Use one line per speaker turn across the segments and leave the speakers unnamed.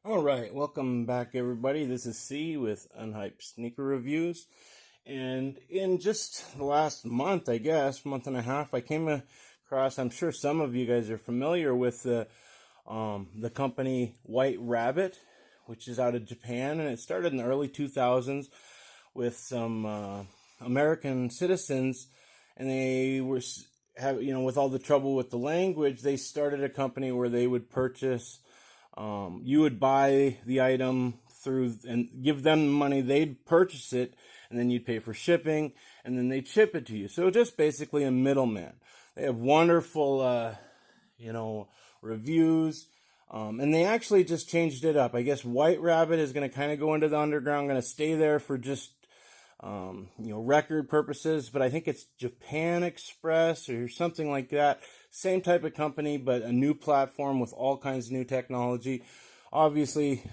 All right, welcome back, everybody. This is C with Unhyped Sneaker Reviews. And in just the last month, I guess, month and a half, I came across, I'm sure some of you guys are familiar with the company White Rabbit, which is out of Japan. And it started in the early 2000s with some American citizens. And they were, with all the trouble with the language, they started a company where they would purchase. You would buy the item through and give them the money, they'd purchase it, and then you'd pay for shipping, and then they'd ship it to you. So just basically a middleman. They have wonderful, reviews, and they actually just changed it up. I guess White Rabbit is going to kind of go into the underground, going to stay there for just record purposes, but I think it's Japan Express or something like that. Same type of company, but a new platform with all kinds of new technology. Obviously,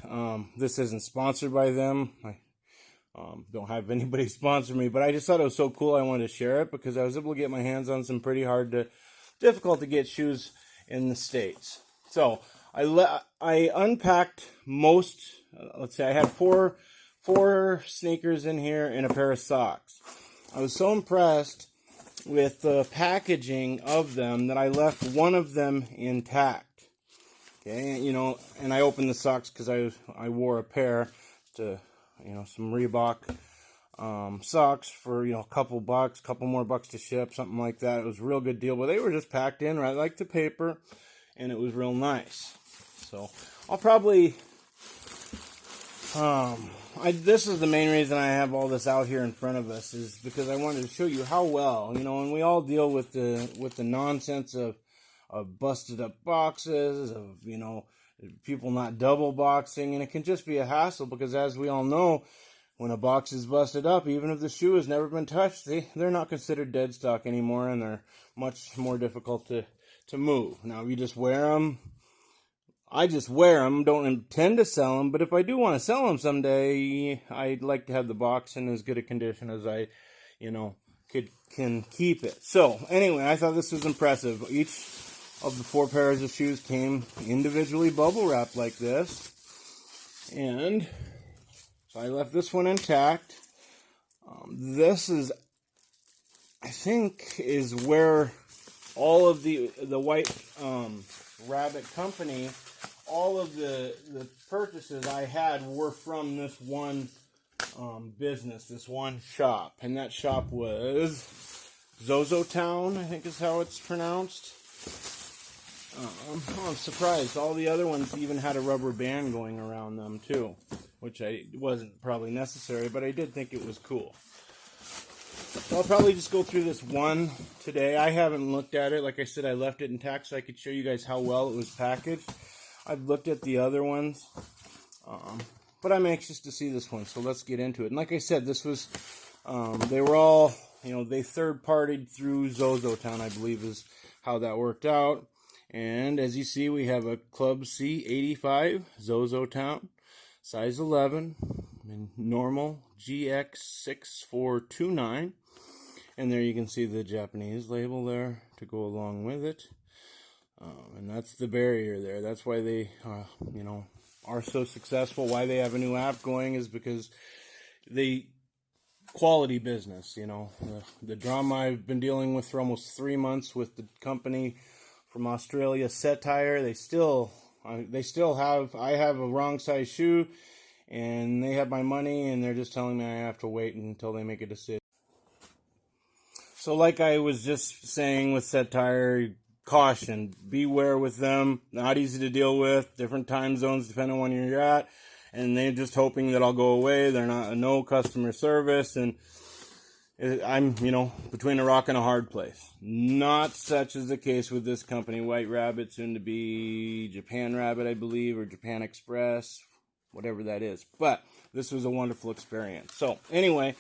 this isn't sponsored by them. I don't have anybody sponsor me, but I just thought it was so cool. I wanted to share it because I was able to get my hands on some pretty difficult to get shoes in the States. So I unpacked most. Let's say I had four sneakers in here and a pair of socks. I was so impressed with the packaging of them that I left one of them intact. Okay, and I opened the socks because I wore a pair to, some Reebok socks for, a couple more bucks to ship, something like that. It was a real good deal, but they were just packed in right like the paper, and it was real nice. So I'll probably this is the main reason I have all this out here in front of us, is because I wanted to show you how well, and we all deal with the nonsense of busted up boxes, of, people not double boxing, and it can just be a hassle because, as we all know, when a box is busted up, even if the shoe has never been touched, they're not considered dead stock anymore, and they're much more difficult to move. Now, if you just wear them, I just wear them, don't intend to sell them, but if I do want to sell them someday, I'd like to have the box in as good a condition as I, can keep it. So, anyway, I thought this was impressive. Each of the 4 pairs of shoes came individually bubble wrapped like this, and so I left this one intact. This is, I think, is where all of the White Rabbit company, all of the purchases I had were from this one business, this one shop. And that shop was ZOZOTOWN, I think is how it's pronounced. I'm surprised. All the other ones even had a rubber band going around them too, which wasn't probably necessary, but I did think it was cool. So I'll probably just go through this one today. I haven't looked at it. Like I said, I left it intact so I could show you guys how well it was packaged. I've looked at the other ones, but I'm anxious to see this one, so let's get into it. And like I said, this was, they were all, they third-partied through ZOZOTOWN, I believe is how that worked out. And as you see, we have a Club C 85 ZOZOTOWN, size 11, normal GX6429. And there you can see the Japanese label there to go along with it. And that's the barrier there. That's why they, are so successful. Why they have a new app going is because quality business, The drama I've been dealing with for almost 3 months with the company from Australia, Satire, I have a wrong size shoe, and they have my money, and they're just telling me I have to wait until they make a decision. So like I was just saying with Satire, caution, beware with them, not easy to deal with, different time zones depending on where you're at, and they're just hoping that I'll go away. They're not no customer service, and I'm, between a rock and a hard place. Not such is the case with this company, White Rabbit, soon to be Japan Rabbit, I believe, or Japan Express, whatever that is. But this was a wonderful experience. So anyway,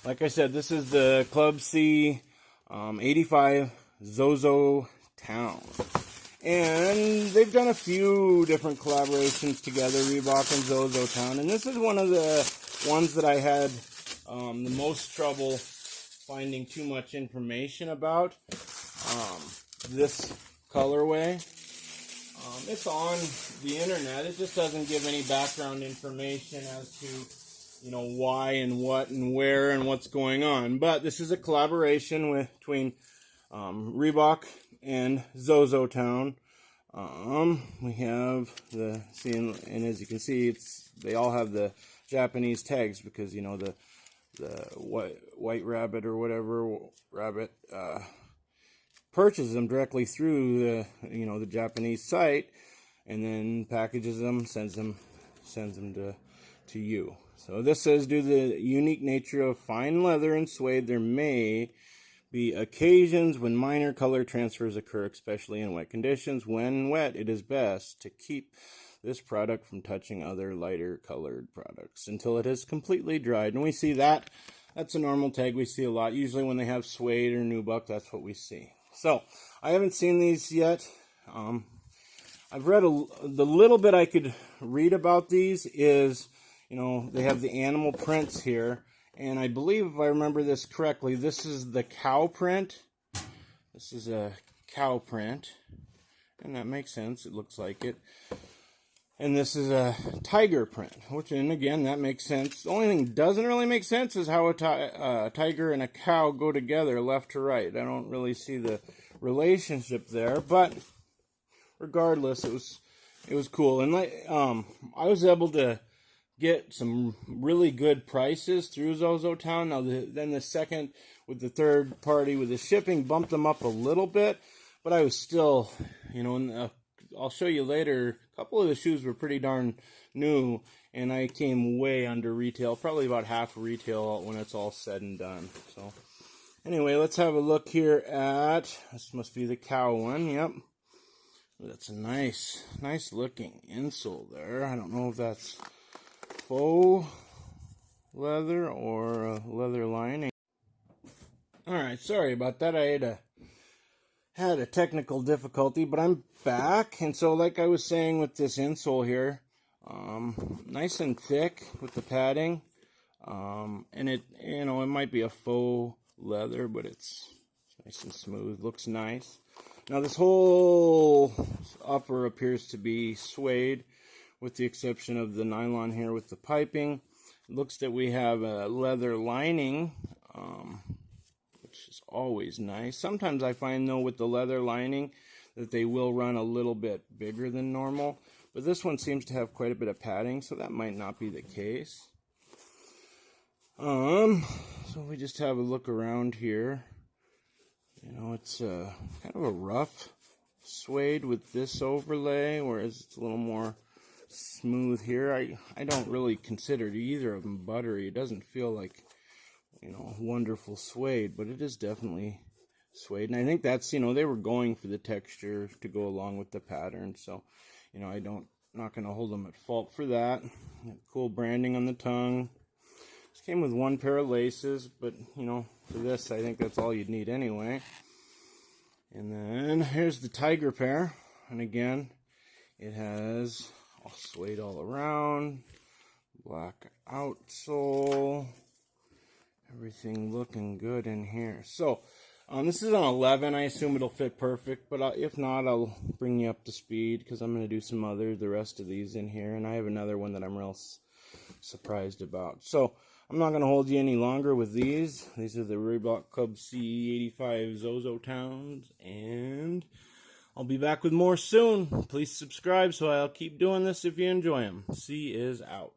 like I said, this is the Club C 85 ZOZOTOWN. And they've done a few different collaborations together, Reebok and ZOZOTOWN. And this is one of the ones that I had the most trouble finding too much information about. This colorway. It's on the internet. It just doesn't give any background information as to, why and what and where and what's going on. But this is a collaboration between Reebok and ZOZOTOWN. We have and as you can see, they all have the Japanese tags because the white rabbit or whatever rabbit purchases them directly through the Japanese site, and then packages them, sends them to you. So this says, due to the unique nature of fine leather and suede, there may be occasions when minor color transfers occur, especially in wet conditions. When wet, it is best to keep this product from touching other lighter colored products until it has completely dried. And we see that's a normal tag we see a lot. Usually when they have suede or nubuck, that's what we see. So I haven't seen these yet. I've read the little bit I could read about these is, they have the animal prints here. And I believe, if I remember this correctly, this is the cow print. This is a cow print. And that makes sense. It looks like it. And this is a tiger print, and again, that makes sense. The only thing that doesn't really make sense is how a tiger and a cow go together left to right. I don't really see the relationship there, but regardless, it was cool. And I was able to get some really good prices through ZOZOTOWN. Now, then the second with the third party with the shipping bumped them up a little bit, but I was still, I'll show you later, a couple of the shoes were pretty darn new, and I came way under retail, probably about half retail when it's all said and done. So anyway, let's have a look here at, this must be the cow one, yep. That's a nice looking insole there. I don't know if that's faux leather or leather lining. Alright, sorry about that. I had a technical difficulty, but I'm back. And so, like I was saying with this insole here, nice and thick with the padding, and it might be a faux leather, but it's nice and smooth, looks nice. Now this whole upper appears to be suede, with the exception of the nylon here with the piping. It looks that we have a leather lining, which is always nice. Sometimes I find, though, with the leather lining that they will run a little bit bigger than normal. But this one seems to have quite a bit of padding, so that might not be the case. So we just have a look around here. It's kind of a rough suede with this overlay, whereas it's a little more smooth here. I don't really consider either of them buttery. It doesn't feel like, wonderful suede, but it is definitely suede. And I think that's, they were going for the texture to go along with the pattern. So, not going to hold them at fault for that. Cool branding on the tongue. This came with one pair of laces, but, for this, I think that's all you'd need anyway. And then here's the tiger pair. And again, it has all suede all around. Black outsole. Everything looking good in here. So, this is an 11. I assume it'll fit perfect, but if not, I'll bring you up to speed because I'm going to do the rest of these in here, and I have another one that I'm real surprised about. So, I'm not going to hold you any longer with these. These are the Reebok Cub C85 ZOZOTOWNs, and I'll be back with more soon. Please subscribe so I'll keep doing this if you enjoy them. C is out.